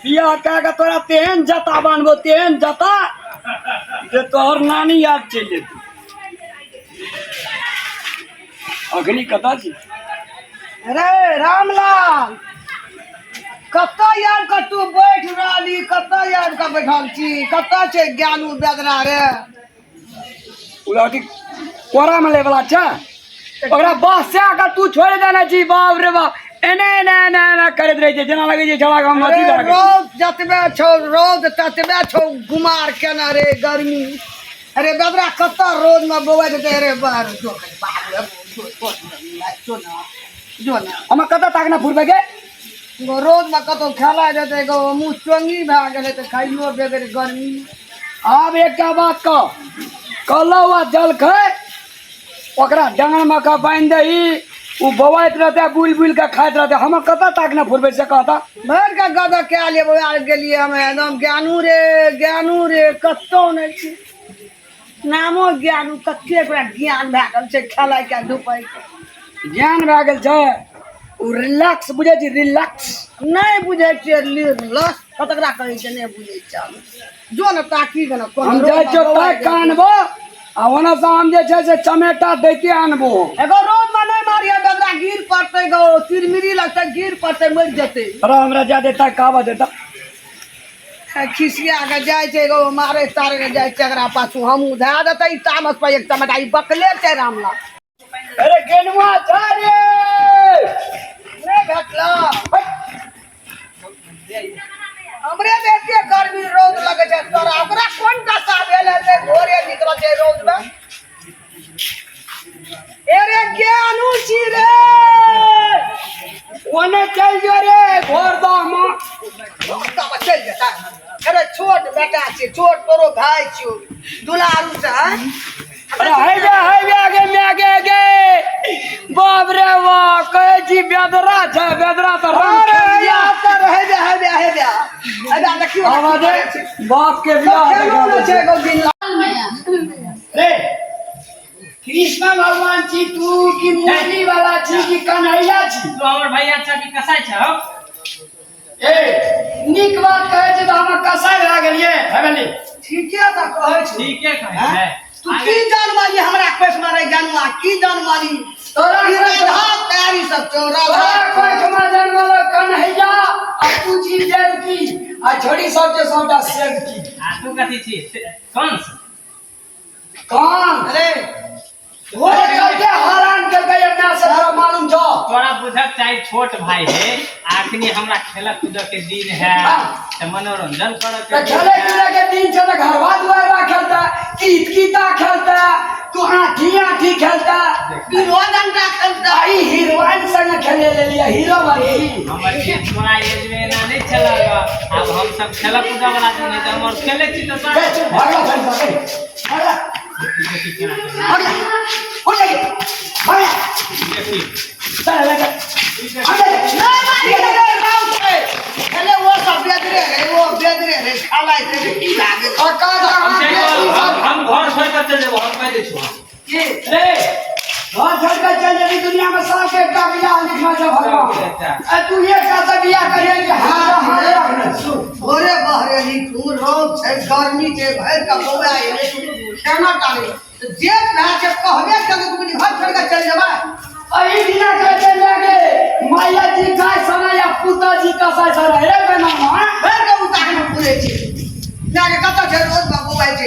बिया कह के तोरा तेहन जता बानबो तेहन जता जे तोहर नानी याद चल जेती। अखनी कता छी? अरे रामलाल कत्ता याद कर तू बैठ रही कत्ता याद का बैठल छी कत्ता छे ज्ञानू बेदरा रे उलाटी कोरा में लेवला छ ओकरा बस से आकर तू छोड़ देना छी। बाप रे बाप एने एने एने एने करत रहे छे जेना लगे छे झड़ा गाम अरे नदी लगे। रोज जतबे छौ रोज ततबे छौ गुमार केना रे गर्मी। अरे बेदरा कत्ता रोज में बोवे देते रे बाहर जो कर बाहर जो ना हम कता ताकना फुरबे के गो रोज में कतो खेला देते गो मुंह चोंगी भा गेले त खाइयो बेगर गर्मी। अब एक बात कहलौ जल खाए ओकरा डांगन में का बांध दही उ बवाइत रहते बुल बुल के खाइत रहते। हम कता ताकना फुरबे से कहता भर का गदा क्या ले बोया गेलिए हम एकदम ज्ञानू रे कत्तो नै छी नामो ज्ञानू कत्ते पूरा ज्ञान भा गेल छै खेलाय के धुपाय के ज्ञान भए गेल छै। उ रिलैक्स बुझे छी रिलैक्स नहीं बुझे छियै लस कतकरा कहै छै नहीं बुझे छै। जो न ताकी गन हम जाय छो ताक कानबो आ ओना से हम जे छै से चमेटा दैके आनबो। एगो रोड में नहीं मारिया बेदरा गिर पड़ते गो तिरमिरी लगते गिर पड़ते मर जते। अरे हमरा जा देता कावा देता खिसिया के जाय छै गो मारे तारे के जाय छै एकरा पाछू हम उधा देते ई तामस पर एक चमटा ई बकले छै रामलाल। अरे गेनुआ जा रे नहीं भेटला हमरे देखे गर्मी रोज लगे छै तोरा ओकरा कोन दशा भेल है भोरे निकल छै रोज में। अरे ज्ञानू छी रे ओने चल जो रे घोर दो मां तब चल जेता। अरे छोट बेटा छै छोट तोरो भाई छियो दुलारू से हैं? अरे हाय आगे बाप रे वाह कहे जी बेदरा छै बेदरा तो अरे यार तो रहे बे अरे देखियो आवाज बाप के बियाह केनो छै गो दिन रे कृष्ण भगवान छी तू की मुरली वाला छी की कन्हैया छी? तो हमर भैया अच्छा की कसाय छौ ए निक बात कहे छै त हम कसाय ला गेलिए हेबेली ठीके त कहै छी। ठीके कहै छै। तू की जान मारी हमरा पैस मारे जानवा की जान मारी तोरा ई राधा तैयारी सब चोरा कोठ में जन्मल कन्हैया आ तू छी देवकी आ छोड़ी सब के सबटा सेव की आ तू कथी छी कंस कौन अरे वो करके हैरान करके अपना से तोरा मालूम छो? तोरा बुझक चाही छोट भाई है आखनी हमरा खेलक कूदक के दिन है त मनोरंजन करक तो खेले कूदे के दिन छे तो घरवा दुआरा खेलता कीता खेलता तू आठी खेलता हीरो डंडा खेलता आई हीरोइन संग खेले ले लिया हीरो वाली हमर के तोरा एज में ना नहीं चलागा। अब हम सब खेलक कूदक वाला दिन है त हमर खेले छी त भागा भागा देखी चल लगा ना मारी रे राम से अरे वो सब बेदरे रे खालाई से की लागे हम घर छोड़ कर चले जाबो हम कह दे छु के रे घर छोड़ कर चल जाबी दुनिया में सबके एकटा बियाह लिखना छै भगवान तू ये का बियाह करिए कि हां भोरे बहरे ही तू रोज छै गर्मी के भर का बोवा है केना टाले जे भए छै कहबे कर तू घर छोड़ के चल जाबा अही दिना के चल जागे माया जी गाय समय या पुता जी का सा रे बना घर के उतार में पूरे छी जाके कत छै रोज बोवा छै।